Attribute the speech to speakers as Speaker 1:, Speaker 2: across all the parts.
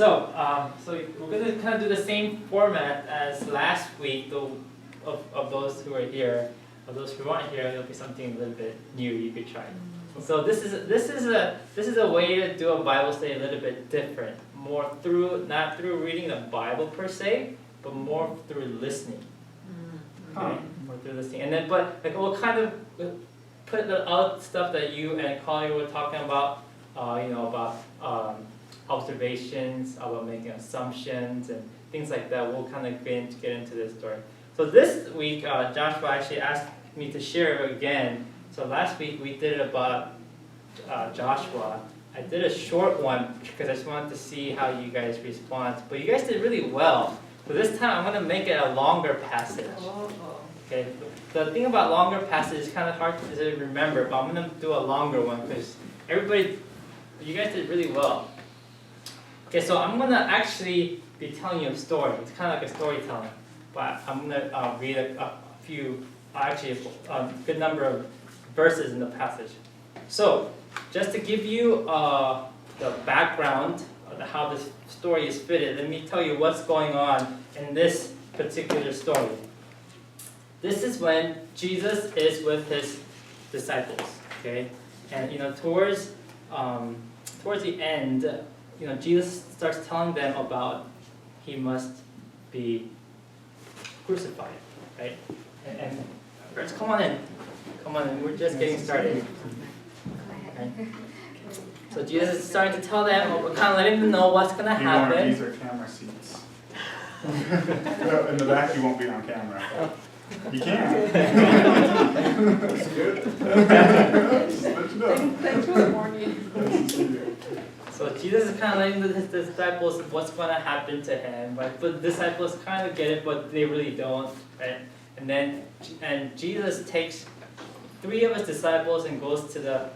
Speaker 1: So we're going to kind of do the same format as last week, though, of those who are here. Of those who aren't here, there'll be something a little bit new you could try. So this is a way to do a Bible study a little bit different, more through not through reading the Bible per se, but more through listening. Okay, more through listening, and then we'll kind of put the other stuff that you and Collier were talking about, about observations, about making assumptions and things like that. We'll kind of get into this story. So this week, Joshua actually asked me to share again. So last week we did it about Joshua. I did a short one because I just wanted to see how you guys respond. But you guys did really well. So this time I'm going to make it a longer passage. Okay. The thing about longer passages is kind of hard to remember, but I'm going to do a longer one because you guys did really well. Okay, so I'm going to actually be telling you a story. It's kind of like a storytelling. But I'm going to read a few, actually a good number of verses in the passage. So, just to give you the background of how this story is fitted, let me tell you what's going on in this particular story. This is when Jesus is with his disciples, okay? And towards the end, Jesus starts telling them about he must be crucified, right? And first, come on in, we're just getting started. Okay. So Jesus is starting to tell them, we're kind of letting them know what's going to happen.
Speaker 2: These are camera seats. In the back, you won't be on camera. You can. That's good.
Speaker 3: Thanks for the warning.
Speaker 1: So Jesus is kind of letting his disciples what's going to happen to him, right? But the disciples kind of get it, but they really don't, right? And Jesus takes 3 of his disciples and goes to the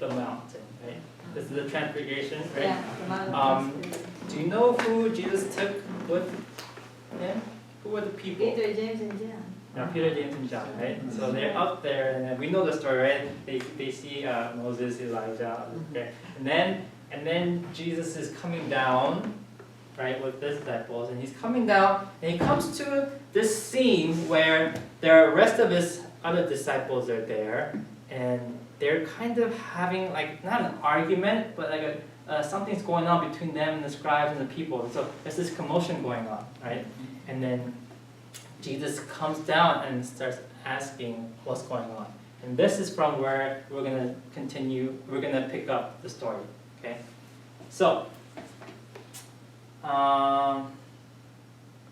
Speaker 1: mountain, right? This is the Transfiguration, right?
Speaker 3: Yeah, the mountain.
Speaker 1: Do you know who Jesus took with him? Who were the people?
Speaker 3: Peter, James, and John.
Speaker 1: Now, Peter, James, and John, right? So they're up there, and we know the story, right? They see Moses, Elijah, okay? And then Jesus is coming down, right, with his disciples, and he's coming down, and he comes to this scene where the rest of his other disciples are there, and they're kind of having, not an argument, but something's going on between them and the scribes and the people. So there's this commotion going on, right? And then Jesus comes down and starts asking what's going on. And this is from where we're going to continue, we're going to pick up the story, okay? So, let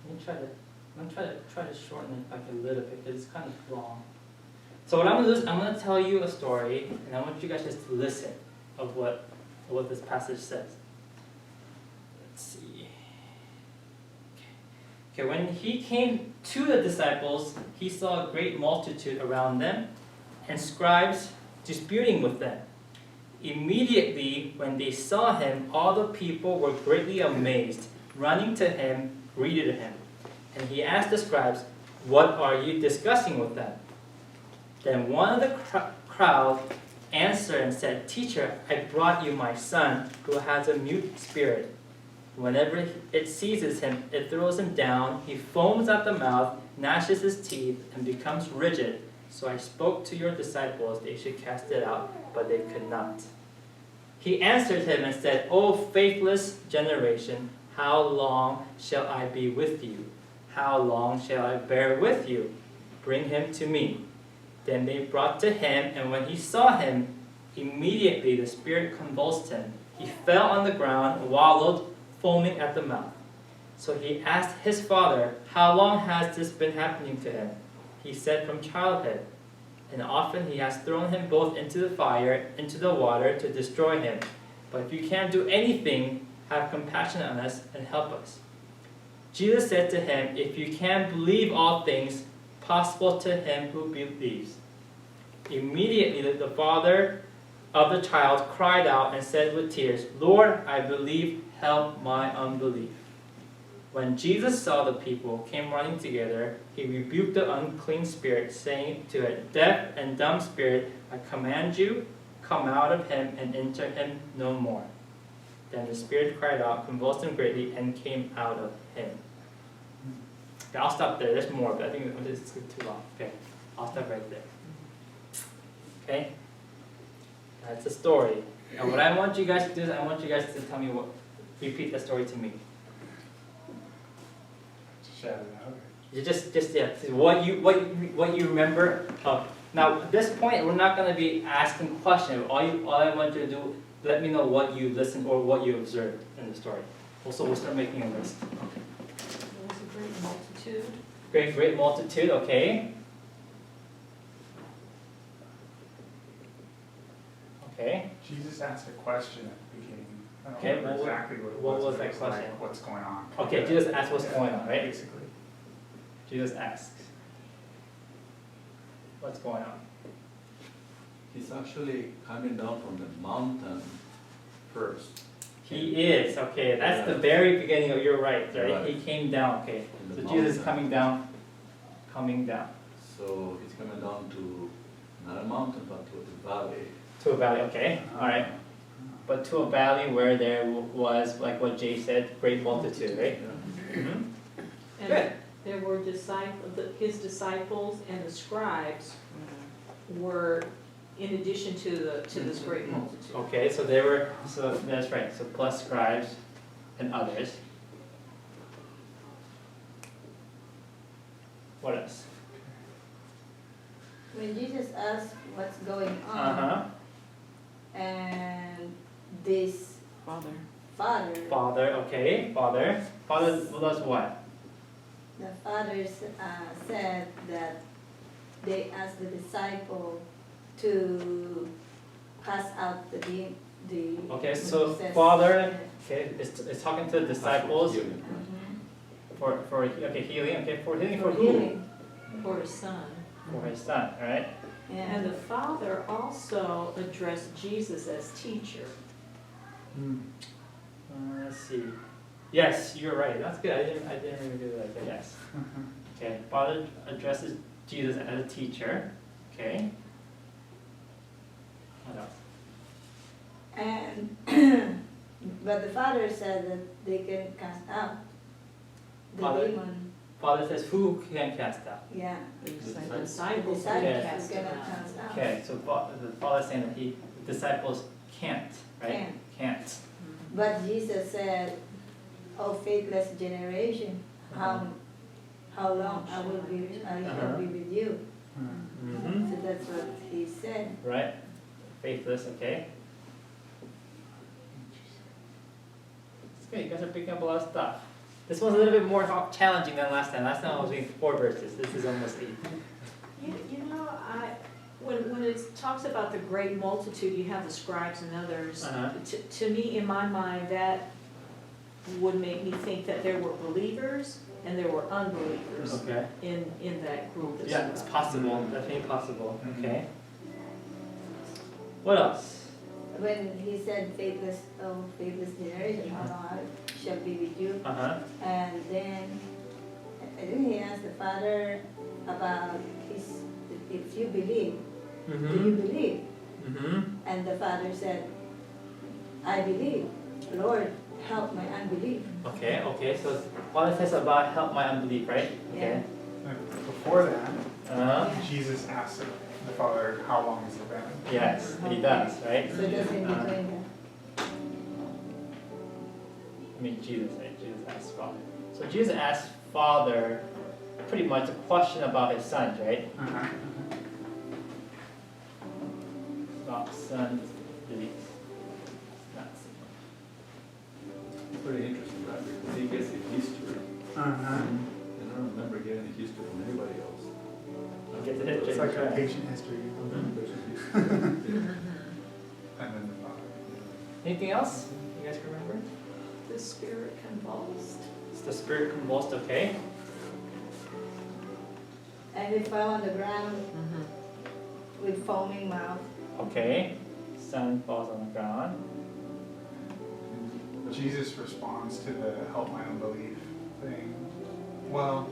Speaker 1: me try to shorten it a little bit because it's kind of long. So what I'm going to do is I'm going to tell you a story, and I want you guys just to listen of what this passage says. Let's see. Okay, when he came to the disciples, he saw a great multitude around them, and scribes disputing with them. Immediately, when they saw him, all the people were greatly amazed. Running to him, greeted him. And he asked the scribes, "What are you discussing with them?" Then one of the crowd answered and said, "Teacher, I brought you my son, who has a mute spirit. Whenever it seizes him, it throws him down. He foams at the mouth, gnashes his teeth, and becomes rigid. So I spoke to your disciples they should cast it out, but they could not." He answered him and said, "O faithless generation, how long shall I be with you? How long shall I bear with you? Bring him to me." Then they brought to him, and when he saw him, immediately the spirit convulsed him. He fell on the ground, wallowed, foaming at the mouth. So he asked his father, "How long has this been happening to him?" He said, "From childhood. And often he has thrown him both into the fire, into the water, to destroy him. But if you can't do anything, have compassion on us and help us." Jesus said to him, "If you can believe all things, possible to him who believes." Immediately the father of the child cried out and said with tears, "Lord, I believe, help my unbelief." When Jesus saw the people came running together, he rebuked the unclean spirit, saying to it, "Deaf and dumb spirit, I command you, come out of him and enter him no more." Then the spirit cried out, convulsed him greatly, and came out of him. Okay, I'll stop there. There's more, but I think this is too long. Okay, I'll stop right there. Okay? That's the story. And what I want you guys to do is I want you guys to tell me repeat the story to me.
Speaker 2: Shout it out.
Speaker 1: You just yeah, what you remember. Now at this point, we're not going to be asking questions. All I want you to do, let me know what you listened or what you observed in the story. Also, we'll start making a list.
Speaker 3: There was a great multitude.
Speaker 1: Great multitude. Okay. Okay.
Speaker 2: Jesus asked a question at the beginning. I don't
Speaker 1: Okay,
Speaker 2: remember exactly what it
Speaker 1: what
Speaker 2: was.
Speaker 1: was
Speaker 2: but
Speaker 1: that
Speaker 2: it like,
Speaker 1: question?
Speaker 2: what's going on?
Speaker 1: Okay. Jesus asked what's
Speaker 2: Yeah,
Speaker 1: going on, right?
Speaker 2: Basically.
Speaker 1: Jesus asks, what's going on?
Speaker 4: He's actually coming down from the mountain first.
Speaker 1: He is, okay, that's the very beginning of, you're right, right?
Speaker 4: Right.
Speaker 1: He came down, okay.
Speaker 4: In
Speaker 1: So
Speaker 4: the
Speaker 1: Jesus is
Speaker 4: mountain.
Speaker 1: coming down
Speaker 4: So he's coming down to not a mountain, but to the valley.
Speaker 1: to a valley, okay, all right. But to a valley where there was, like what Jay said, great multitude, right? Mhm.
Speaker 5: And
Speaker 1: Good.
Speaker 5: there were his disciples and the scribes were in addition to this great multitude.
Speaker 1: Okay, so that's right, so plus scribes and others. What else?
Speaker 3: When Jesus asked what's going on,
Speaker 1: Uh-huh,
Speaker 3: and this
Speaker 5: Father.
Speaker 3: father,
Speaker 1: Father does what?
Speaker 3: the father said that they asked the disciple to cast out the
Speaker 1: Okay, so
Speaker 3: possessed
Speaker 1: Father,
Speaker 3: spirit.
Speaker 1: okay, it's talking to the disciples
Speaker 4: Healing.
Speaker 3: Mhm.
Speaker 1: for healing, okay, for healing for
Speaker 3: For
Speaker 1: who?
Speaker 3: healing.
Speaker 5: For his son.
Speaker 1: For his son, right?
Speaker 5: And the Father also addressed Jesus as teacher.
Speaker 1: Let's see. Yes, you're right. That's good. I didn't even do that. But yes. Okay. Father addresses Jesus as a teacher. Okay. What else?
Speaker 3: And but the father said that they can cast out the
Speaker 1: Father?
Speaker 3: demon.
Speaker 1: Father says, "Who can cast out?"
Speaker 3: Yeah,
Speaker 5: The
Speaker 4: disciples.
Speaker 5: disciples
Speaker 1: Okay.
Speaker 5: cast him
Speaker 3: cannot
Speaker 5: out.
Speaker 3: cast out.
Speaker 1: Okay. So the Father is saying that the disciples can't, right? Can't.
Speaker 3: But Jesus said, "Oh faithless generation, how long I will be with you."
Speaker 1: Mm-hmm.
Speaker 3: So that's what he said.
Speaker 1: Right. Faithless. Okay. It's good. You guys are picking up a lot of stuff. This one's a little bit more challenging than last time. Last time I was doing 4 verses. This is almost 8.
Speaker 5: You know, when it talks about the great multitude, you have the scribes and others.
Speaker 1: Uh-huh.
Speaker 5: To me, in my mind, that would make me think that there were believers and there were unbelievers
Speaker 1: Okay.
Speaker 5: in that group as
Speaker 1: Yeah, it's
Speaker 5: well.
Speaker 1: possible. Definitely possible.
Speaker 2: Mhm.
Speaker 1: Okay. What else?
Speaker 3: When he said faithless generation, how long I shall be with you.
Speaker 1: Uh-huh.
Speaker 3: And then he asked the father about if you believe, do you believe?
Speaker 1: Mm-hmm.
Speaker 3: And the father said, I believe. Lord, help my unbelief.
Speaker 1: Okay. So Father says about help my unbelief, right? Okay.
Speaker 2: Before that,
Speaker 1: Uh-huh.
Speaker 2: Jesus asked the Father, how long has it been?
Speaker 1: Yes, he does, right?
Speaker 3: So that's in between them.
Speaker 1: I mean Jesus, right? Jesus asked Father. So Jesus asked Father pretty much a question about his sons, right?
Speaker 2: Uh-huh.
Speaker 1: About sons' beliefs. Not
Speaker 4: It's pretty interesting, right? Because he gets a history.
Speaker 2: Uh-huh.
Speaker 4: And I don't remember getting a history from anybody else.
Speaker 1: Get the history.
Speaker 2: It's like a patient history.
Speaker 4: There's a history.
Speaker 2: And then the Father.
Speaker 1: Anything else you guys can remember?
Speaker 5: The spirit convulsed.
Speaker 1: It's the spirit convulsed, okay?
Speaker 3: And it fell on the ground with foaming mouth.
Speaker 1: Okay. Son falls on the ground.
Speaker 2: Jesus responds to the help my unbelief thing. Well,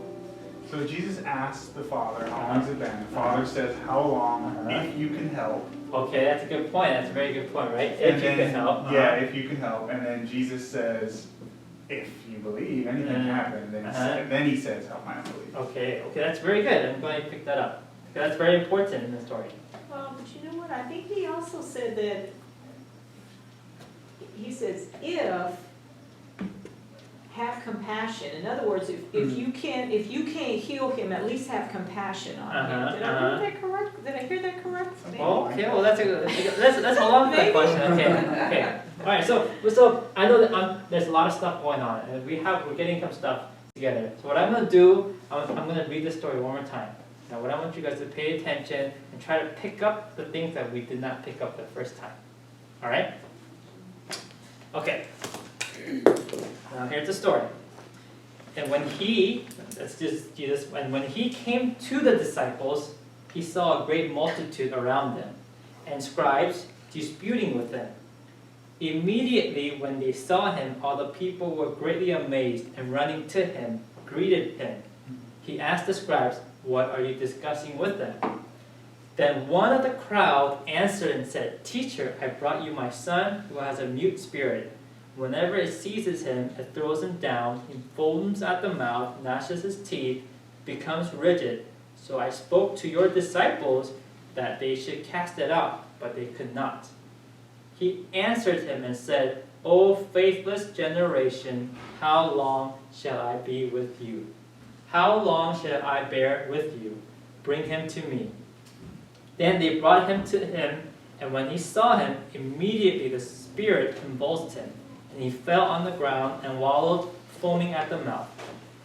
Speaker 2: so Jesus asks the Father, how long has it been? The Father says, how long,
Speaker 1: Uh-huh.
Speaker 2: if you can help.
Speaker 1: Okay, that's a good point. That's a very good point, right?
Speaker 2: And
Speaker 1: If you
Speaker 2: then-
Speaker 1: can help.
Speaker 2: Yeah, if you can help. And then Jesus says, if you believe, anything can happen. And then he says, help my unbelief.
Speaker 1: Okay, that's very good. I'm glad you picked that up. Because that's very important in the story.
Speaker 5: Well, but you know what, I think he also said that, he says, if, have compassion. In other words, if you can't heal him, at least have compassion on him. Did I read that correct? Did I hear that correct?
Speaker 1: Well, okay, well let's hold on to that question. Okay. All right. So I know that there's a lot of stuff going on, and we're getting some stuff together. So what I'm gonna do, I'm gonna read the story one more time. Now, what I want you guys to pay attention and try to pick up the things that we did not pick up the first time. All right? Okay. Now here's the story. And when that's just Jesus, and when he came to the disciples, he saw a great multitude around them, and scribes disputing with them. Immediately when they saw him, all the people were greatly amazed, and running to him, greeted him. He asked the scribes, "What are you discussing with them?" Then one of the crowd answered and said, "Teacher, I brought you my son who has a mute spirit. Whenever it seizes him, it throws him down, he foams at the mouth, gnashes his teeth, becomes rigid. So I spoke to your disciples that they should cast it out, but they could not." He answered him and said, "O faithless generation, how long shall I be with you? How long shall I bear with you? Bring him to me." Then they brought him to him, and when he saw him, immediately the spirit convulsed him, and he fell on the ground and wallowed, foaming at the mouth.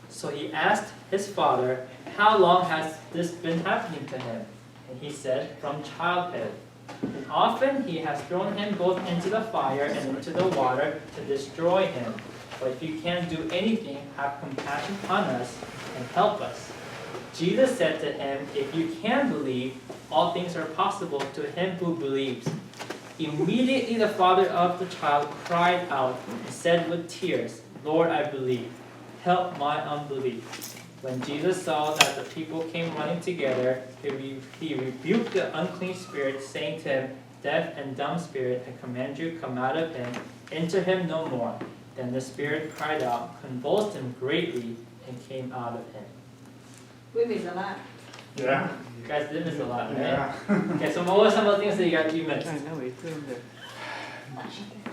Speaker 1: So he asked his father, "How long has this been happening to him?" And he said, "From childhood. And often he has thrown him both into the fire and into the water to destroy him. But if you can't do anything, have compassion on us and help us." Jesus said to him, "If you can believe, all things are possible to him who believes." Immediately the father of the child cried out and said with tears, "Lord, I believe. Help my unbelief." When Jesus saw that the people came running together, he rebuked the unclean spirit, saying to him, "Deaf and dumb spirit, I command you, come out of him, enter him no more." Then the spirit cried out, convulsed him greatly, and came out of him.
Speaker 3: We miss a lot.
Speaker 2: Yeah.
Speaker 1: You guys did miss a lot, right?
Speaker 2: Yeah.
Speaker 1: Okay, so what were some of the things that you missed?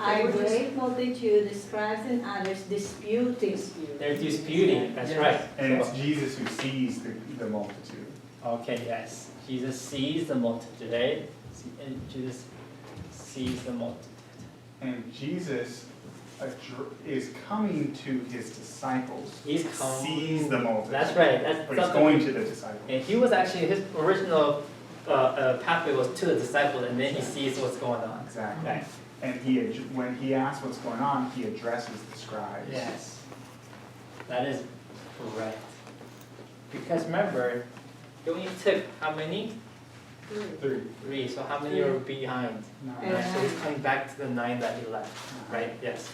Speaker 3: A great multitude, the scribes and others disputing.
Speaker 1: They're disputing, that's right.
Speaker 2: And it's Jesus who sees the multitude.
Speaker 1: Okay, yes. Jesus sees the multitude, right? And Jesus sees the multitude.
Speaker 2: And Jesus is coming to his disciples.
Speaker 1: He's coming.
Speaker 2: Sees the multitude.
Speaker 1: That's right. That's
Speaker 2: But he's
Speaker 1: something.
Speaker 2: going to the disciples.
Speaker 1: And he was actually, his original pathway was to the disciples, and then he sees what's going on.
Speaker 2: Exactly.
Speaker 1: Right.
Speaker 2: And when he asks what's going on, he addresses the scribes.
Speaker 1: Yes. That is correct. Because remember, you only took how many?
Speaker 2: 3.
Speaker 1: 3. So how many are behind?
Speaker 2: No.
Speaker 1: Right, so he's coming back to the 9 that he left. Right? Yes.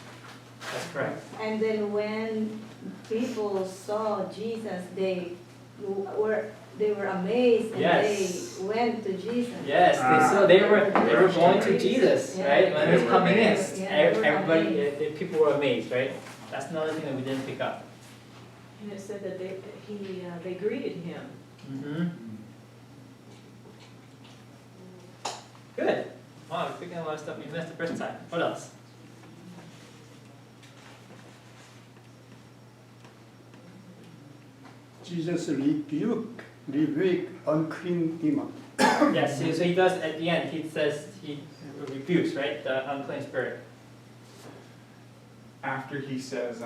Speaker 1: That's correct.
Speaker 3: And then when people saw Jesus, they were amazed and
Speaker 1: Yes.
Speaker 3: they went to Jesus.
Speaker 1: Yes, they were going to Jesus,
Speaker 3: Yeah.
Speaker 1: right? When he was coming in,
Speaker 3: Yeah, they were
Speaker 1: everybody, people were amazed, right? That's another thing that we didn't pick up.
Speaker 5: And it said that they greeted him.
Speaker 1: Mm-hmm. Good. Wow, we're picking a lot of stuff we missed the first time. What else?
Speaker 6: Jesus rebuked unclean demon.
Speaker 1: Yes, so he does at the end, he says, he rebukes, right, the unclean spirit.
Speaker 2: After he says,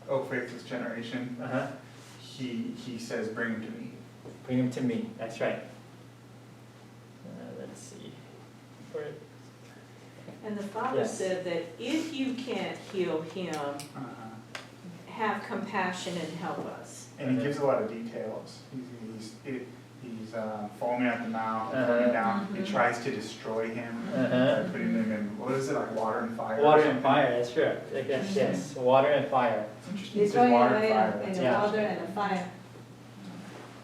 Speaker 2: "Oh, faithless generation,"
Speaker 1: Uh-huh.
Speaker 2: he says, "Bring him to me."
Speaker 1: Bring him to me, that's right. Let's see.
Speaker 5: And the father
Speaker 1: Yes.
Speaker 5: said that if you can't heal him, have compassion and help us.
Speaker 2: And he gives a lot of details. He's foaming at the mouth,
Speaker 1: Uh-huh.
Speaker 2: coming down.
Speaker 3: Mhm.
Speaker 2: He tries to destroy him
Speaker 1: Uh-huh.
Speaker 2: by putting him in, what is it, like water and fire? or
Speaker 1: Water and
Speaker 2: something?
Speaker 1: fire, that's true. Like that, yes, water and fire.
Speaker 2: It's interesting. It says
Speaker 3: Destroying
Speaker 2: water and
Speaker 3: the
Speaker 2: fire.
Speaker 3: and the
Speaker 1: Yeah.
Speaker 3: water and the fire.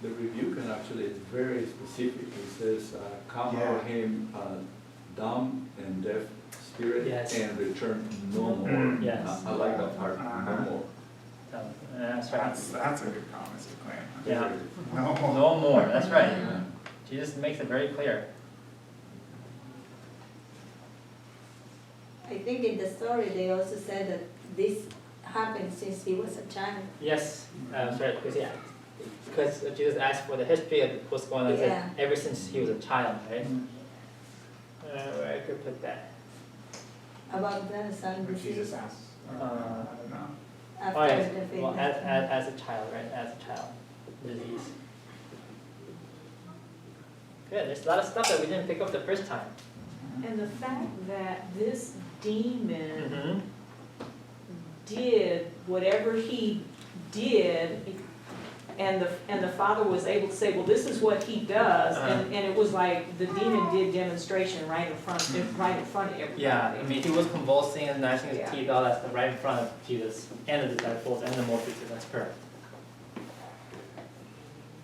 Speaker 4: The rebuke and actually is very specific. It says, come
Speaker 2: Yeah.
Speaker 4: out him dumb and deaf spirit
Speaker 1: Yes.
Speaker 4: and return no more.
Speaker 2: Mm.
Speaker 1: Yes.
Speaker 4: I like that part,
Speaker 2: Uh-huh.
Speaker 4: no more.
Speaker 1: That's right.
Speaker 2: That's a good promise to claim.
Speaker 1: Yeah.
Speaker 2: No.
Speaker 1: No more, that's right.
Speaker 4: Yeah.
Speaker 1: Jesus makes it very clear.
Speaker 3: I think in the story, they also said that this happened since he was a child.
Speaker 1: Yes, that's right, because Jesus asked for the history of what's going on, he said,
Speaker 3: Yeah.
Speaker 1: ever since he was a child, right?
Speaker 2: Mm.
Speaker 1: Where I could put that?
Speaker 3: About the son
Speaker 2: But Jesus
Speaker 3: disease
Speaker 2: asks,
Speaker 1: Uh,
Speaker 2: I don't know.
Speaker 3: after
Speaker 1: Oh, yes.
Speaker 3: the faith.
Speaker 1: Well, as a child, right, as a child, disease. Good, there's a lot of stuff that we didn't pick up the first time.
Speaker 5: And the fact that this demon
Speaker 1: Mm-hmm.
Speaker 5: did whatever he did, and the father was able to say, well, this is what he does, and it was like the demon did demonstration right in front of everybody.
Speaker 1: Yeah, I mean, he was convulsing and gnashing his
Speaker 5: Yeah.
Speaker 1: teeth, all that stuff right in front of Jesus and the disciples and the multitude, that's correct.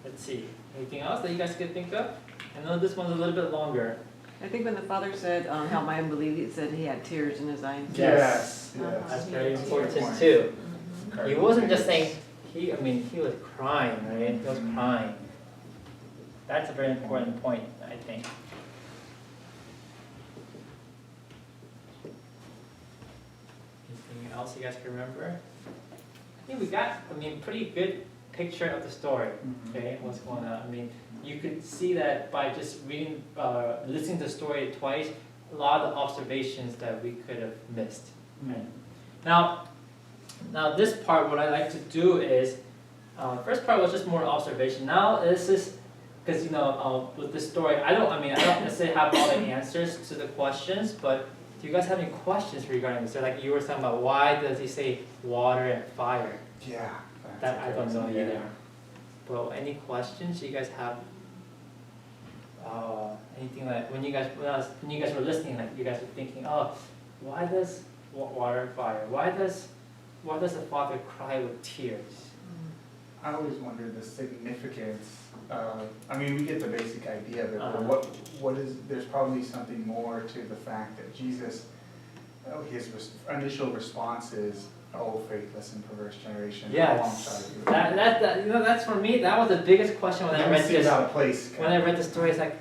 Speaker 1: Let's see, anything else that you guys could think of? I know this one's a little bit longer.
Speaker 7: I think when the father said, help my unbelief, it said he had tears in his eyes.
Speaker 1: Yes.
Speaker 2: Yes.
Speaker 1: That's
Speaker 5: Yeah.
Speaker 1: very
Speaker 5: Yeah.
Speaker 1: important too.
Speaker 5: Mhm.
Speaker 1: He wasn't just saying, he was crying, right? He was crying. That's a very important point, I think. Anything else you guys can remember? I think we got, pretty good picture of the story, okay, what's going on. I mean, you could see that by just reading, listening to the story twice, a lot of the observations that we could have missed. Right? Now this part, what I like to do is, first part was just more observation. Now this is, because with this story, I don't necessarily have all the answers to the questions, but do you guys have any questions regarding this? So like you were talking about, why does he say water and fire?
Speaker 2: Yeah.
Speaker 1: That I don't know
Speaker 2: Yeah.
Speaker 1: either. But any questions you guys have? Anything like when you guys were listening, like you guys were thinking, oh, why does water and fire? Why does the father cry with tears?
Speaker 2: I always wondered the significance of, we get the basic idea of it, but
Speaker 1: Uh-huh.
Speaker 2: what is, there's probably something more to the fact that Jesus, his initial response is, oh, faithless and perverse generation, how long shall I
Speaker 1: Yes,
Speaker 2: be?
Speaker 1: that's for me. That was the biggest question when I read
Speaker 2: seems
Speaker 1: this.
Speaker 2: out of place.
Speaker 1: When I read the story, it's like,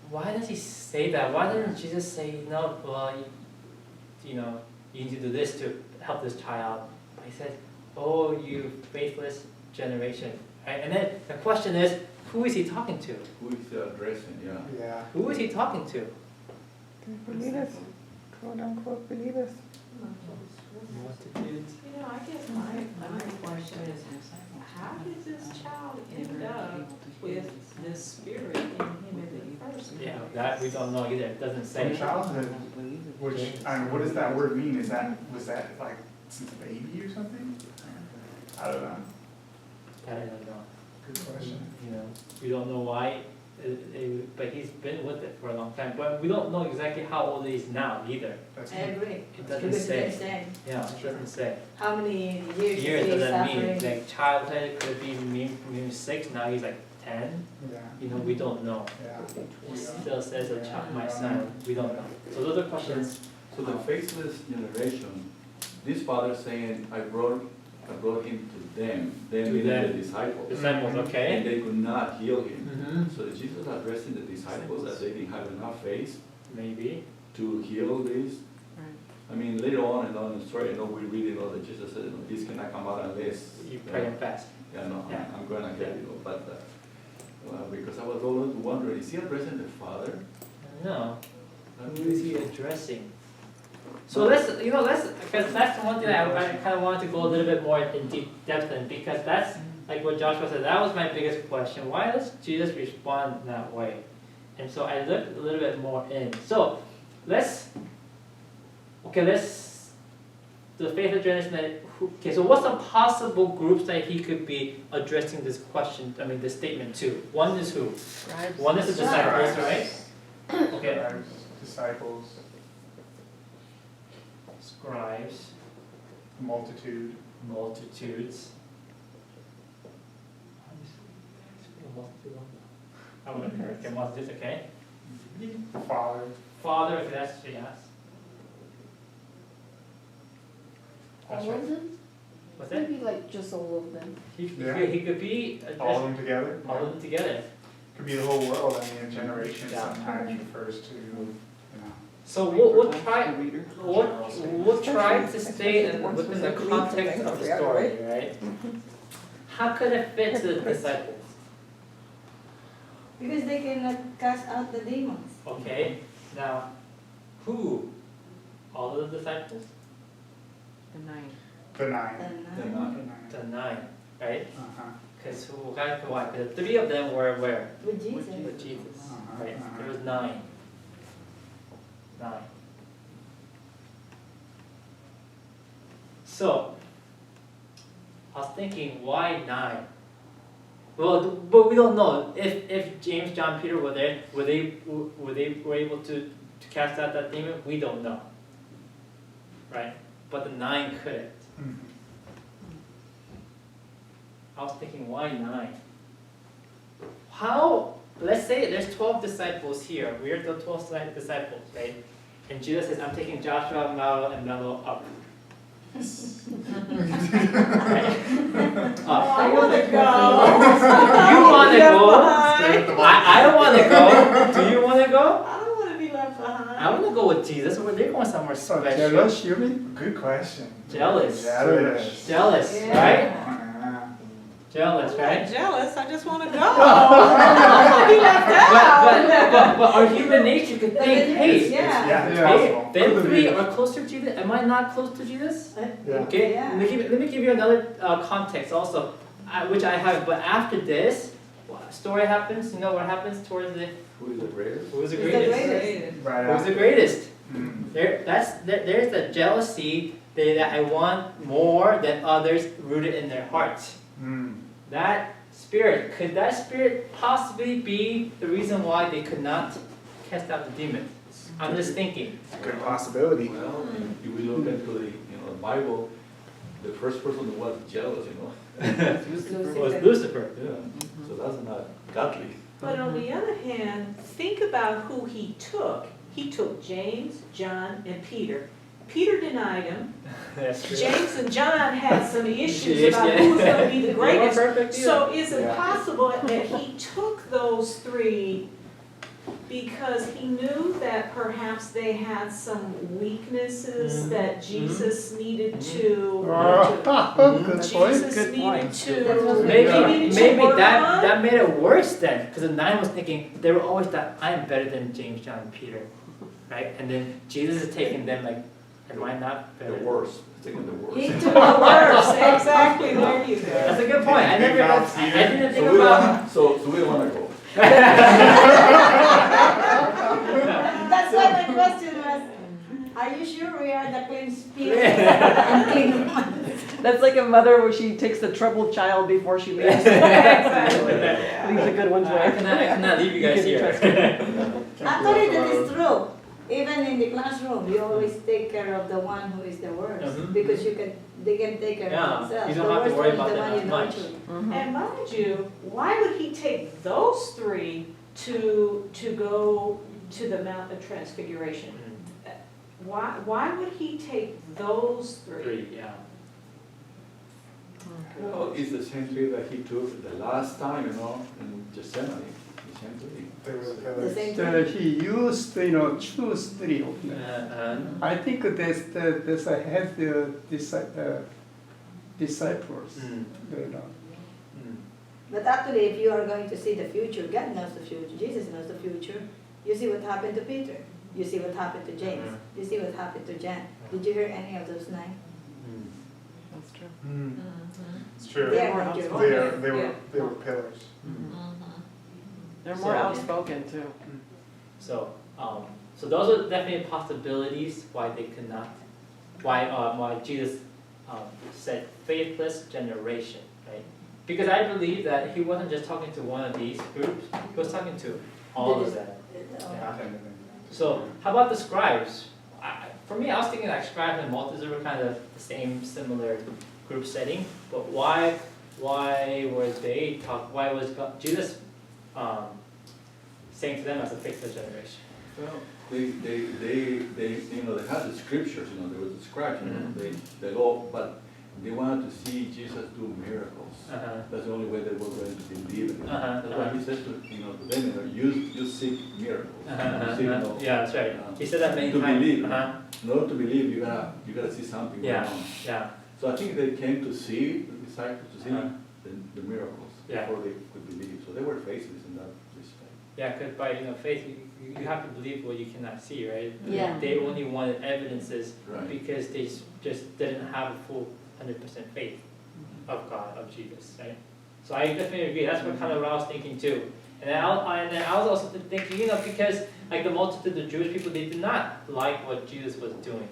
Speaker 1: why does he say that? Why didn't Jesus say, no, well, you need to do this to help this child? But he said, oh, you faithless generation. Right? And then the question is, who is he talking to?
Speaker 4: Who is addressing, yeah.
Speaker 2: Yeah.
Speaker 1: Who is he talking to?
Speaker 7: Believers, quote unquote believers.
Speaker 1: Multitudes.
Speaker 5: I guess my question is, how did this child end up with this spirit in him in the first place?
Speaker 1: Yeah, that we don't know either. It doesn't
Speaker 2: From
Speaker 1: say.
Speaker 2: childhood, which, what does that word mean? Was that like since a baby or something? I don't know.
Speaker 1: I don't know.
Speaker 2: Good question.
Speaker 1: We don't know why, but he's been with it for a long time. But we don't know exactly how old he is now either.
Speaker 2: That's
Speaker 3: I agree.
Speaker 1: It doesn't
Speaker 3: Because
Speaker 1: say.
Speaker 3: they said,
Speaker 1: Yeah, it doesn't say.
Speaker 3: how many years
Speaker 1: Years
Speaker 3: is he
Speaker 1: does that mean?
Speaker 3: suffering?
Speaker 1: Like childhood could be maybe 6. Now he's like 10.
Speaker 2: Yeah.
Speaker 1: We don't know.
Speaker 2: Yeah.
Speaker 1: It still says a child, my son. We don't know. So those are questions.
Speaker 4: So the faithless generation, this father saying, I brought him to them
Speaker 1: To
Speaker 4: meaning
Speaker 1: them.
Speaker 4: the disciples.
Speaker 1: Disciples,
Speaker 4: And
Speaker 1: okay?
Speaker 4: they could not heal him.
Speaker 1: Mm-hmm.
Speaker 4: So Jesus addressing the disciples that they didn't have enough faith
Speaker 1: Maybe.
Speaker 4: to heal this.
Speaker 7: Right.
Speaker 4: Later on in the story, we read that Jesus said, this cannot come out unless.
Speaker 1: You pray and fast.
Speaker 4: Yeah, no,
Speaker 1: Yeah.
Speaker 4: I'm gonna get but because I was always wondering, is he addressing the Father?
Speaker 1: No. Who is he addressing? So because that's the one thing that I kind of wanted to go a little bit more in deep depth in, because that's like what Joshua said, that was my biggest question. Why does Jesus respond that way? And so I looked a little bit more in. So the faith of generation, so what's the possible groups that he could be addressing this question, this statement to? One is who?
Speaker 7: Scribes.
Speaker 1: One is the disciples, right? Okay.
Speaker 2: Scribes, disciples,
Speaker 1: Scribes,
Speaker 2: multitude.
Speaker 1: multitudes. I wouldn't hurt. Okay, multitudes, okay.
Speaker 2: Father.
Speaker 1: Father, okay, that's yes. That's
Speaker 8: All
Speaker 1: right.
Speaker 8: of them?
Speaker 1: What's that?
Speaker 8: Maybe like just all of them.
Speaker 2: Yeah.
Speaker 1: He could be
Speaker 2: All of them together?
Speaker 1: all of them together.
Speaker 2: Could be the whole world. I mean, a generation
Speaker 1: Yeah.
Speaker 2: sometimes refers to, you know.
Speaker 1: So we'll
Speaker 7: The
Speaker 1: try
Speaker 7: reader.
Speaker 1: we'll try to stay within the context of the story, right? How could it fit to the disciples?
Speaker 3: Because they cannot cast out the demons.
Speaker 1: Okay, now who? All of the disciples?
Speaker 7: The 9.
Speaker 2: The nine.
Speaker 3: The
Speaker 4: The
Speaker 3: nine.
Speaker 4: nine.
Speaker 1: The 9, right?
Speaker 2: Uh-huh.
Speaker 1: Because who had why? The 3 of them were where?
Speaker 3: With Jesus.
Speaker 1: With Jesus,
Speaker 2: Uh-huh,
Speaker 1: right?
Speaker 2: uh-huh.
Speaker 1: There was 9. 9. So, I was thinking, why 9? Well, but we don't know if James, John, Peter were there. Were they able to cast out that demon? We don't know, right? But the 9 couldn't.
Speaker 2: Mhm.
Speaker 1: I was thinking, why 9? How? Let's say there's 12 disciples here. We are the 12 disciples, right? And Jesus says, "I'm taking Joshua, Melo, and Melo up." Right?
Speaker 5: I wanna go.
Speaker 1: You wanna go?
Speaker 2: Stay at the
Speaker 1: I want to go. Do you want to go?
Speaker 5: I don't wanna be left behind.
Speaker 1: I want to go with Jesus. They're going somewhere
Speaker 6: So
Speaker 1: special.
Speaker 6: jealous, you mean?
Speaker 2: Good question.
Speaker 1: Jealous.
Speaker 2: Jealous.
Speaker 1: Jealous,
Speaker 3: Yeah.
Speaker 1: right?
Speaker 2: Uh-huh.
Speaker 1: Jealous,
Speaker 5: I'm not
Speaker 1: right?
Speaker 5: jealous, I just wanna go. I wanna be left out.
Speaker 1: But our human nature could think, hey,
Speaker 3: Yeah.
Speaker 2: Yeah, it's
Speaker 1: hey,
Speaker 2: possible.
Speaker 1: them
Speaker 2: Could
Speaker 1: 3
Speaker 2: be.
Speaker 1: are closer to Jesus. Am I not close to Jesus?
Speaker 2: Yeah.
Speaker 1: Okay,
Speaker 3: Yeah.
Speaker 1: let me give you another context also, which I have. But after this, story happens. You know what happens towards the
Speaker 4: Who is the greatest?
Speaker 1: who was the
Speaker 3: Who's the
Speaker 1: greatest?
Speaker 3: greatest?
Speaker 2: Right
Speaker 1: Who was the
Speaker 2: after.
Speaker 1: greatest?
Speaker 2: Mm.
Speaker 1: There's the jealousy that I want more than others rooted in their hearts.
Speaker 2: Mm.
Speaker 1: That spirit, could that spirit possibly be the reason why they could not cast out the demon? I'm just thinking.
Speaker 2: Good possibility.
Speaker 4: Well, if we look into the, the Bible, the first person that was jealous,
Speaker 1: Was Lucifer.
Speaker 4: Yeah, so that's not godly.
Speaker 5: But on the other hand, think about who he took. He took James, John, and Peter. Peter denied him.
Speaker 1: That's true.
Speaker 5: James and John had some issues
Speaker 1: Yes,
Speaker 5: about
Speaker 1: yeah.
Speaker 5: who was gonna be the
Speaker 1: They
Speaker 5: greatest.
Speaker 1: weren't perfect either.
Speaker 5: So is it
Speaker 2: Yeah.
Speaker 5: possible that he took those 3 because he knew that perhaps they had some weaknesses
Speaker 1: Mhm.
Speaker 5: that Jesus needed to,
Speaker 6: Good point.
Speaker 5: Jesus
Speaker 7: Good
Speaker 5: needed
Speaker 7: point.
Speaker 5: to,
Speaker 1: Maybe
Speaker 5: needed to work
Speaker 1: that
Speaker 5: on?
Speaker 1: that made it worse then, because the 9 was thinking they were always that I'm better than James, John, and Peter, right? And then Jesus is taking them like, am I not better?
Speaker 4: The worst, taking the worst.
Speaker 3: He took
Speaker 5: The
Speaker 3: the
Speaker 5: worst,
Speaker 3: worst.
Speaker 5: exactly, there you go.
Speaker 1: That's a good point. I didn't
Speaker 4: So
Speaker 1: think
Speaker 4: we
Speaker 1: about.
Speaker 4: want, so we don't wanna go.
Speaker 3: That's why my question was, are you sure we are the clean spirit and clean ones?
Speaker 7: That's like a mother where she takes the troubled child before she leaves.
Speaker 5: Exactly.
Speaker 7: Leaves the good ones
Speaker 1: I
Speaker 7: there.
Speaker 1: cannot leave you guys
Speaker 7: You can be
Speaker 1: here.
Speaker 3: Actually, that is true. Even in the classroom, you always take care of the one who is the worst,
Speaker 1: Mhm.
Speaker 3: because they can take care
Speaker 1: Yeah,
Speaker 3: of themselves.
Speaker 1: you don't
Speaker 3: The
Speaker 1: have to
Speaker 3: worst
Speaker 1: worry
Speaker 3: one is
Speaker 1: about
Speaker 3: the
Speaker 1: them
Speaker 3: one you
Speaker 1: as much.
Speaker 3: nurture.
Speaker 7: Mhm.
Speaker 5: And mind you, why would he take those 3 to go to the Mount of Transfiguration? Why would he take those 3?
Speaker 1: 3, yeah.
Speaker 4: Well, it's the same tree that he took the last time, in Gethsemane, the same tree.
Speaker 2: They were the
Speaker 3: The
Speaker 2: pillars.
Speaker 3: same
Speaker 6: So
Speaker 3: thing.
Speaker 6: he used, choose 3 of them. I think there's a head disciples,
Speaker 1: Mm. Mm.
Speaker 3: But actually, if you are going to see the future, God knows the future, Jesus knows the future. You see what happened to Peter. You see what happened to James.
Speaker 1: Mhm.
Speaker 3: You see what happened to John. Did you hear any of those 9?
Speaker 1: Mm.
Speaker 7: That's true.
Speaker 2: Mm. It's true.
Speaker 3: They
Speaker 2: They
Speaker 3: are not your
Speaker 2: were,
Speaker 3: own.
Speaker 2: they were pillars.
Speaker 7: They're more
Speaker 1: So-
Speaker 7: outspoken too.
Speaker 1: So those are definitely possibilities why they could not, why Jesus said faithless generation, right? Because I believe that he wasn't just talking to one of these groups, he was talking to all of them. Yeah. So how about the scribes? For me, I was thinking like scribes and multitudes were kind of the same, similar group setting, but why were they why was Jesus saying to them as a faithless generation?
Speaker 4: Well, they had the scriptures, they were the scribes, the law, but they wanted to see Jesus do miracles. That's the only way they were going to believe in it. That's why he says to them, you seek miracles. You seek,
Speaker 1: Yeah, that's right. He said that many
Speaker 4: to
Speaker 1: times.
Speaker 4: believe. In order to believe, you gotta see something going on.
Speaker 1: Yeah.
Speaker 4: So I think they came to see the disciples, to see the miracles before they could believe. So they were faithless in that respect.
Speaker 1: Yeah, because by faith, you have to believe what you cannot see, right?
Speaker 3: Yeah.
Speaker 1: They only wanted evidences
Speaker 4: Right.
Speaker 1: because they just didn't have a full 100% faith of God, of Jesus, right? So I definitely agree. That's what kind of what I was thinking too. And then I was also thinking, because like the multitude of Jewish people, they did not like what Jesus was doing.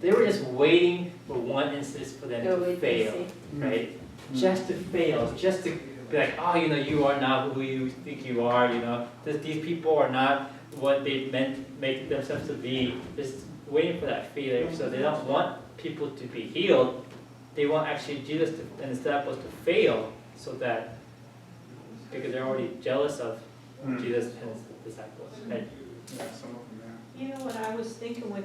Speaker 1: They were just waiting for one instance for them to fail, right? Just to fail, just to be like, oh, you are not who you think you are, these people are not what they make themselves to be. Just waiting for that failure. So they don't want people to be healed. They want actually Jesus and the disciples to fail, so that because they're already jealous of Jesus and his disciples. Right?
Speaker 2: Yeah, some of them,
Speaker 5: You know what I was thinking when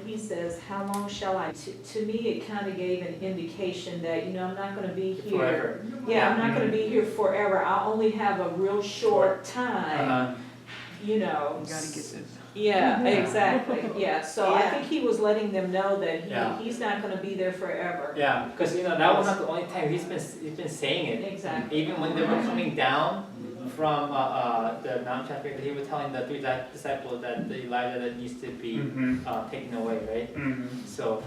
Speaker 5: he says, how long shall I? To me, it kind of gave an indication that, I'm not going to be here.
Speaker 1: Forever.
Speaker 5: Yeah, I'm not going to be here forever. I'll only have a real short time,
Speaker 7: You gotta get this.
Speaker 5: Yeah, exactly, yeah. So I
Speaker 3: Yeah.
Speaker 5: think he was letting them know that
Speaker 1: Yeah.
Speaker 5: he's not going to be there forever.
Speaker 1: Yeah, because that was not the only time he's been saying it.
Speaker 5: Exactly.
Speaker 1: Even when they were coming down from the Mount Transfiguration, he was telling the three disciples that the Elijah that needs to be taken away, right? So,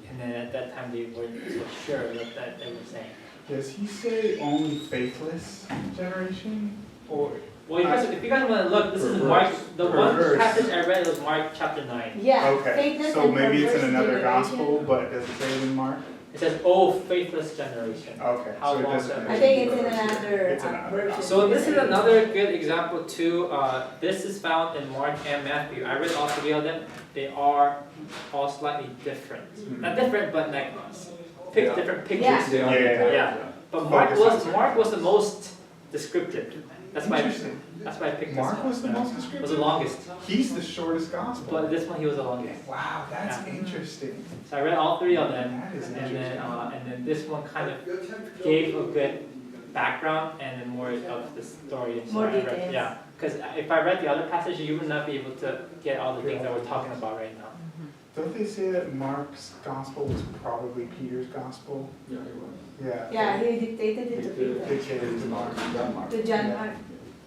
Speaker 1: and then at that time they weren't so sure what that they were saying.
Speaker 2: Does he say only faithless generation? Or
Speaker 1: Well, if you guys want to look, this is Mark. The one
Speaker 2: Perverse.
Speaker 1: passage I read was Mark chapter 9.
Speaker 3: Yeah.
Speaker 2: okay,
Speaker 3: faithless
Speaker 2: so
Speaker 3: and
Speaker 2: maybe it's in
Speaker 3: perverse
Speaker 2: another
Speaker 3: generation.
Speaker 2: gospel, but does it say it in Mark?
Speaker 1: It says, "Oh, faithless generation."
Speaker 2: Okay,
Speaker 1: How
Speaker 2: so it
Speaker 1: long
Speaker 2: doesn't
Speaker 1: shall-
Speaker 3: I
Speaker 2: mention
Speaker 3: think it's in
Speaker 2: perverse here.
Speaker 3: another
Speaker 2: It's another
Speaker 3: version.
Speaker 2: gospel.
Speaker 1: So this is another good example too. This is found in Mark and Matthew. I read all three of them. They are all slightly different. Not different, but like
Speaker 4: Yeah.
Speaker 1: different pictures.
Speaker 3: Yeah.
Speaker 4: They are
Speaker 2: Yeah.
Speaker 1: Yeah. But Mark
Speaker 2: Focus on
Speaker 1: was the most descriptive. That's why
Speaker 2: Interesting.
Speaker 1: I picked
Speaker 2: Mark
Speaker 1: this
Speaker 2: was the
Speaker 1: one.
Speaker 2: most
Speaker 1: Was the
Speaker 2: descriptive?
Speaker 1: longest,
Speaker 2: He's the shortest gospel.
Speaker 1: but this one he was the longest.
Speaker 2: Wow, that's
Speaker 1: Yeah.
Speaker 2: interesting.
Speaker 1: So I read all three of them,
Speaker 2: That is
Speaker 1: and
Speaker 2: interesting.
Speaker 1: then this one kind of gave a good background and then more of the story. So
Speaker 3: More
Speaker 1: I read,
Speaker 3: details.
Speaker 1: yeah, because if I read the other passages, you would not be able to get all the things that we're talking about right now.
Speaker 2: Don't they say that Mark's gospel was probably Peter's gospel?
Speaker 4: Yeah, it was.
Speaker 2: Yeah.
Speaker 3: Yeah, he dictated it to Peter.
Speaker 2: Dictated to Mark.
Speaker 3: To John
Speaker 2: Yeah.
Speaker 3: Mark.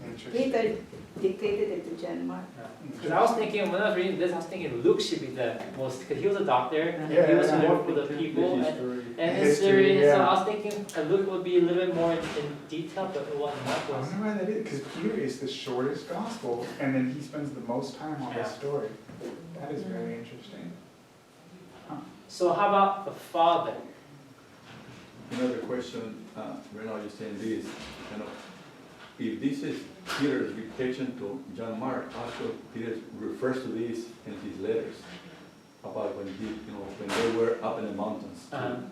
Speaker 2: Interesting.
Speaker 3: Peter dictated it to John Mark.
Speaker 1: Because I was thinking, when I was reading this, I was thinking Luke should be the most, because he was a doctor, and
Speaker 2: Yeah,
Speaker 1: he was
Speaker 2: yeah.
Speaker 1: more for the people, and
Speaker 2: History,
Speaker 1: history, so
Speaker 2: yeah.
Speaker 1: I was thinking Luke would be a little bit more in detail, but it wasn't.
Speaker 2: I
Speaker 1: Mark was.
Speaker 2: wonder why that is, because Peter is the shortest gospel, and then he spends the most time on this
Speaker 1: Yeah.
Speaker 2: story. That is very interesting.
Speaker 1: So how about the Father?
Speaker 4: Another question, right now you're saying this, if this is Peter's dictation to John Mark, also Peter refers to this in his letters about when when they were up in the mountains. And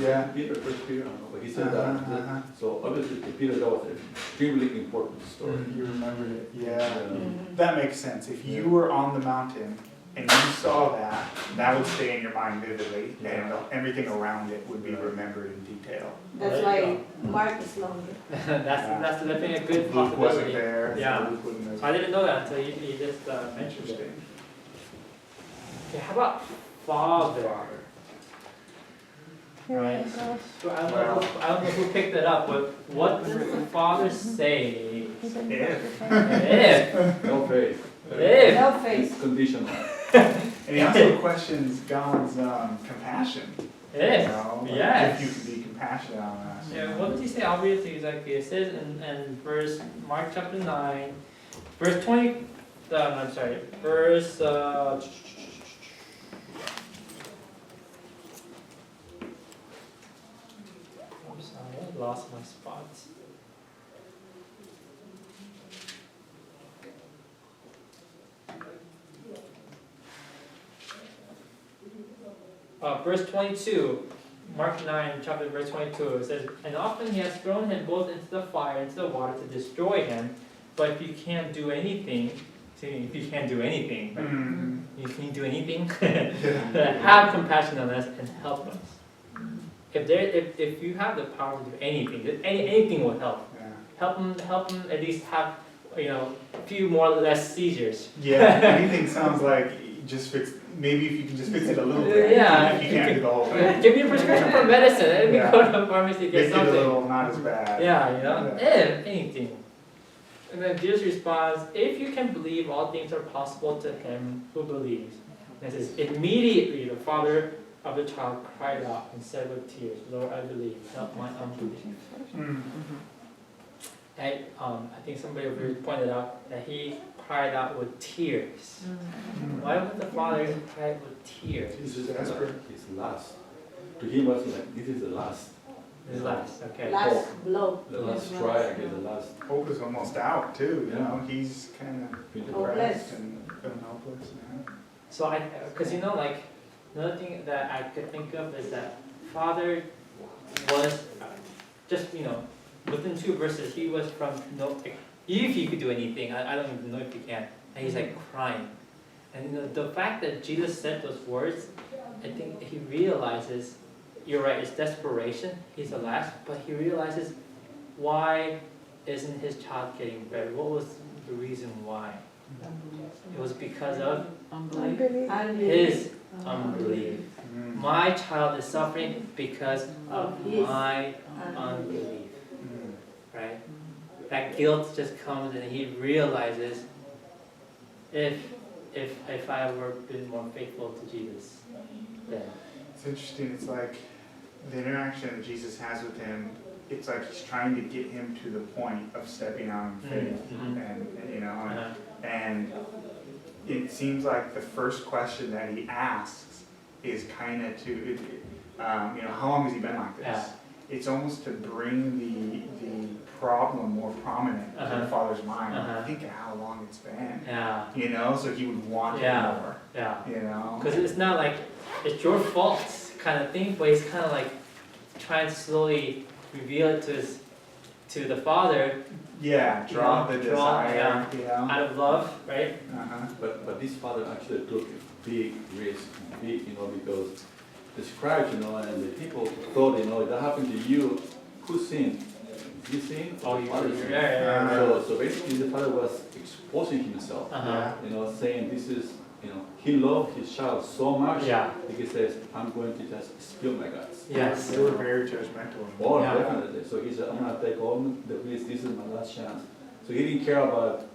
Speaker 2: Yeah.
Speaker 4: Peter, first Peter, I don't know, but he said that,
Speaker 2: Uh-huh.
Speaker 4: so obviously to Peter that was an extremely important story.
Speaker 2: You remembered it, yeah.
Speaker 3: Mm-hmm.
Speaker 2: That makes sense. If you were on the mountain and you saw that, that would stay in your mind vividly, and everything around it would be remembered in detail.
Speaker 3: That's why Mark is longer.
Speaker 1: That's definitely a good
Speaker 2: Luke wasn't
Speaker 1: possibility.
Speaker 2: there. so
Speaker 1: Yeah.
Speaker 2: Luke wouldn't have-
Speaker 1: So I didn't know that until you just mentioned it.
Speaker 2: Interesting.
Speaker 1: Okay, how about Father? Right. So I don't know who picked it up, but what does the Father say?
Speaker 2: If.
Speaker 1: If.
Speaker 4: No faith.
Speaker 1: If.
Speaker 3: No face.
Speaker 4: It's conditional.
Speaker 2: And he also questions God's compassion.
Speaker 1: If. Yes.
Speaker 2: If you could be compassionate on us.
Speaker 1: Yeah, what does he say? I'll read it to you exactly. It says in verse Mark chapter 9, verse 20. I'm sorry, verse. I'm sorry, I lost my spot. Verse 22. Mark 9, chapter verse 22, it says, and often he has thrown him both into the fire, into the water to destroy him, but if you can't do anything, if you can't do anything, right? You can't do anything, have compassion on us and help us. If you have the power to do anything, anything will help.
Speaker 2: Yeah.
Speaker 1: Help them at least have, a few more or less seizures.
Speaker 2: Yeah, anything sounds like just fix, maybe if you can just fix it a little bit.
Speaker 1: Yeah.
Speaker 2: If you can't do the whole thing.
Speaker 1: Give me a prescription for medicine, let me
Speaker 2: Yeah.
Speaker 1: go to the pharmacy, get
Speaker 2: Make it a
Speaker 1: something.
Speaker 2: little not as bad.
Speaker 1: Yeah, anything. And then Jesus responds, if you can believe, all things are possible to him who believes. And it says, immediately the father of the child cried out and said with tears, Lord, I believe, help my unbelief. And I think somebody over here pointed out that he cried out with tears. Why would the father cry with tears?
Speaker 4: This is his last. To him was like, this is the last.
Speaker 1: His last, okay.
Speaker 3: Last blow.
Speaker 4: The last try, I guess, the last.
Speaker 2: Hope is almost out too,
Speaker 4: Yeah.
Speaker 2: he's kind of
Speaker 3: Hopeless.
Speaker 2: depressed and feeling hopeless.
Speaker 1: So because like, another thing that I could think of is that father was just, within 2 verses, he was from if he could do anything, I don't even know if he can, and he's like crying. And the fact that Jesus said those words, I think he realizes, you're right, it's desperation, he's the last, but he realizes, why isn't his child getting better? What was the reason why? It was because of his unbelief. My child is suffering because of my unbelief, right? That guilt just comes and he realizes, if I were been more faithful to Jesus, then.
Speaker 2: It's interesting, it's like the interaction that Jesus has with him, it's like he's trying to get him to the point of stepping out in faith, and it seems like the first question that he asks is kind of to, how long has he been like this?
Speaker 1: Yeah.
Speaker 2: It's almost to bring the problem more prominent to the father's mind. Think of how long it's been.
Speaker 1: Yeah.
Speaker 2: So he would want it more.
Speaker 1: Yeah. Because it's not like it's your fault kind of thing, but he's kind of like trying to slowly reveal it to the father.
Speaker 2: Yeah, draw the desire.
Speaker 1: Out of love, right?
Speaker 4: But this father actually took a big risk, because the scribes, and the people thought, if that happened to you, who sinned? You sinned?
Speaker 1: Oh,
Speaker 4: the father sinned.
Speaker 1: Yeah.
Speaker 4: So basically the father was exposing himself, saying this is, he loved his child so much, he says, I'm going to just spill my guts.
Speaker 1: Yes.
Speaker 2: They were very judgmental.
Speaker 4: Oh, definitely. So he said, I'm going to take all the risk, this is my last chance. So he didn't care about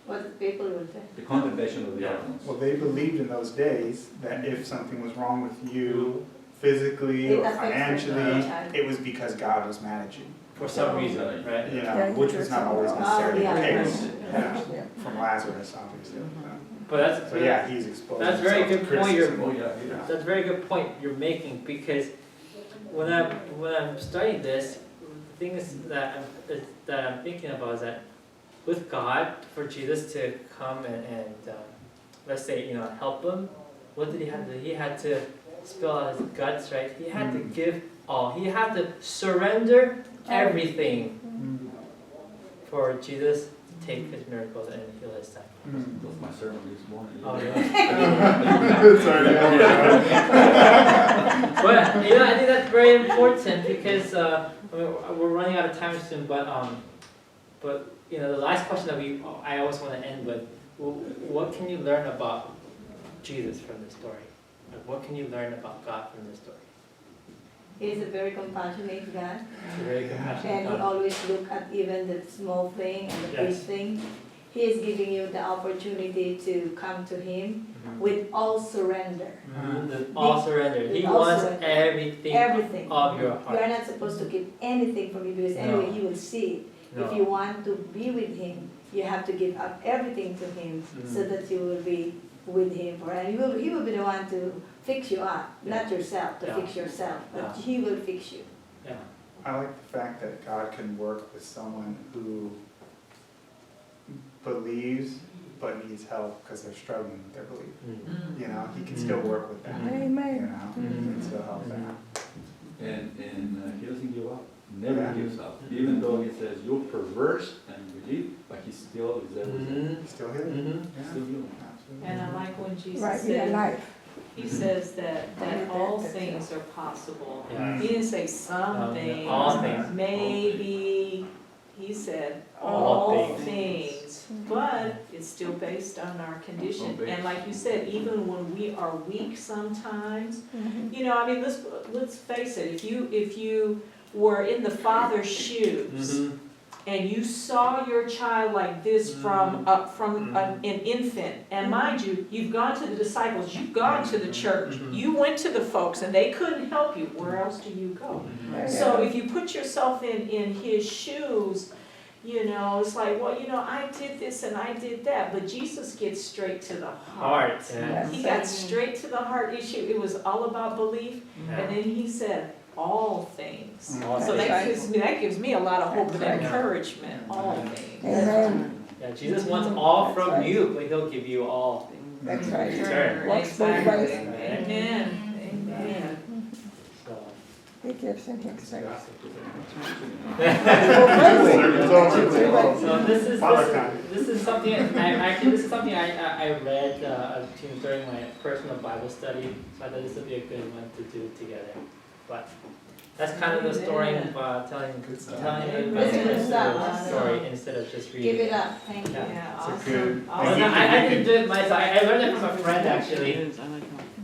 Speaker 3: What the people will say.
Speaker 4: the condemnation of the others.
Speaker 2: Well, they believed in those days that if something was wrong with you, physically
Speaker 3: It
Speaker 2: or
Speaker 3: affects
Speaker 2: financially,
Speaker 3: the child.
Speaker 2: it was because God was mad at you.
Speaker 1: For some reason, right?
Speaker 2: Which was not always necessarily the case.
Speaker 6: Yeah.
Speaker 2: From Lazarus, obviously.
Speaker 1: But
Speaker 2: So yeah, he's exposed.
Speaker 1: That's a very
Speaker 2: himself to
Speaker 1: good point.
Speaker 2: criticism.
Speaker 1: That's a very good point you're making, because when I'm studying this, things that I'm thinking about is that with God, for Jesus to come and let's say help him, what did he have to do? He had to spill out his guts, right? He had to give all. He had to surrender everything for Jesus to take his miracles and heal his son.
Speaker 4: That was my sermon this morning.
Speaker 1: Oh, yeah. But I think that's very important, because we're running out of time soon. But the last question that I always want to end with: what can you learn about Jesus from this story? Like, what can you learn about God from this story?
Speaker 3: He is a very compassionate God,
Speaker 1: It's a very compassionate
Speaker 3: and he
Speaker 1: God.
Speaker 3: always look at even the small thing and the big
Speaker 1: Yes.
Speaker 3: thing. He is giving you the opportunity to come to him with all surrender.
Speaker 1: All surrender. He
Speaker 3: With all
Speaker 1: wants
Speaker 3: surrender.
Speaker 1: everything
Speaker 3: Everything.
Speaker 1: of your
Speaker 3: You are
Speaker 1: heart.
Speaker 3: not supposed to keep anything from you, because anyway he will see it. If you want to be with him, you have to give up everything to him, so that you will be with him forever. He will be the one to fix you up, not yourself, to fix yourself, but he will fix you.
Speaker 1: Yeah.
Speaker 2: I like the fact that God can work with someone who believes but needs help because they're struggling with their belief. He can still work with that.
Speaker 6: Amen.
Speaker 2: He can still help that.
Speaker 4: And he doesn't give up, never
Speaker 2: Yeah.
Speaker 4: gives up. Even though he says, you're perverse and we leave, but he still is there with them.
Speaker 2: He's still here.
Speaker 1: Mhm.
Speaker 2: Yeah.
Speaker 4: Still healing.
Speaker 2: Absolutely.
Speaker 5: And I like when Jesus
Speaker 8: Right, in
Speaker 5: said,
Speaker 8: life.
Speaker 5: he says that
Speaker 8: Only
Speaker 5: all
Speaker 8: that,
Speaker 5: things are possible.
Speaker 1: Yeah.
Speaker 5: He didn't say some things,
Speaker 1: All things.
Speaker 5: maybe, he said
Speaker 1: All
Speaker 5: all
Speaker 1: things.
Speaker 5: things. But it's still based on our condition. And like you said, even when we are weak sometimes, you know, I mean, let's face it, if you were in the Father's shoes,
Speaker 1: Mhm.
Speaker 5: and you saw your child like this from an infant, and mind you, you've gone to the disciples, you've gone to the church, you went to the folks, and they couldn't help you, where else do you go? So if you put yourself in his shoes, you know, it's like, well, you know, I did this and I did that, but Jesus gets straight to the heart.
Speaker 1: Heart, yeah.
Speaker 5: He got straight to the heart issue, it was all about belief, and then he said, all things.
Speaker 1: All
Speaker 5: So
Speaker 1: things.
Speaker 5: that gives me a lot of hope and
Speaker 8: That's right.
Speaker 5: encouragement, all things.
Speaker 8: Amen.
Speaker 1: Yeah, Jesus wants all
Speaker 8: That's
Speaker 1: from
Speaker 8: right.
Speaker 1: you, but he'll give you all.
Speaker 8: That's right.
Speaker 1: Return.
Speaker 8: Works both ways.
Speaker 5: Amen, amen.
Speaker 1: So.
Speaker 8: He gives and he expects.
Speaker 1: So
Speaker 2: Father time.
Speaker 1: this is something I read during my personal Bible study. So I thought this would be a good one to do together. But that's kind of the story of telling the story instead of just reading.
Speaker 3: Give it up, thank you.
Speaker 5: Yeah,
Speaker 2: It's a
Speaker 5: awesome.
Speaker 2: good-
Speaker 5: Awesome.
Speaker 1: I didn't do it myself. I learned it from a friend actually.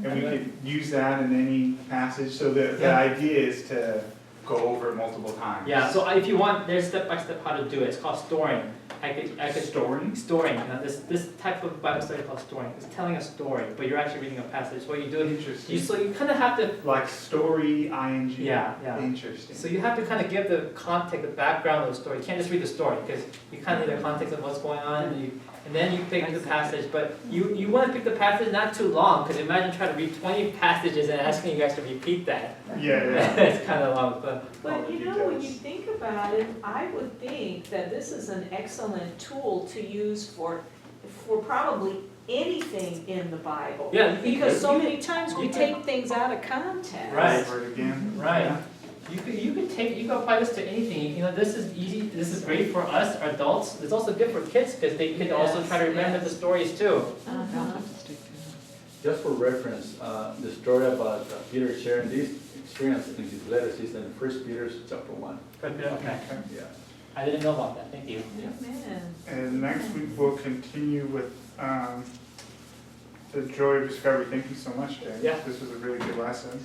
Speaker 2: And we could use that in any passage, so the idea is to go over it multiple times.
Speaker 1: Yeah. So if you want, there's step by step how to do it. It's called storing. I could
Speaker 2: Storing?
Speaker 1: Storing. This type of Bible study called storing. It's telling a story, but you're actually reading a passage. What you do is
Speaker 2: Interesting.
Speaker 1: you kind of have to.
Speaker 2: Like story, ing.
Speaker 1: Yeah.
Speaker 2: Interesting.
Speaker 1: So you have to kind of give the context, the background of the story. You can't just read the story because you kind of need the context of what's going on, and then you pick the passage. But you want to pick the passage not too long because imagine trying to read 20 passages and asking you guys to repeat that.
Speaker 2: Yeah.
Speaker 1: It's kind of long, but
Speaker 5: But you know, when you think about it, I would think that this is an excellent tool to use for probably anything in the Bible.
Speaker 1: yeah,
Speaker 5: Because so
Speaker 1: you-
Speaker 5: many times we
Speaker 1: you
Speaker 5: take things out of context.
Speaker 1: Right.
Speaker 2: Over it again.
Speaker 1: Right.
Speaker 2: Yeah.
Speaker 1: You can apply this to anything. You know, this is easy. This is great for us adults. It's also good for kids because they can also try to remember the stories too.
Speaker 5: Uh-huh.
Speaker 4: Just for reference, the story about Peter sharing this experience in his letters is in 1 Peter chapter 1.
Speaker 1: Okay.
Speaker 4: Yeah.
Speaker 1: I didn't know about that. Thank you.
Speaker 5: Amen.
Speaker 2: And next week we'll continue with the joy of discovery. Thank you so much, James.
Speaker 1: Yeah.
Speaker 2: This was a really good lesson.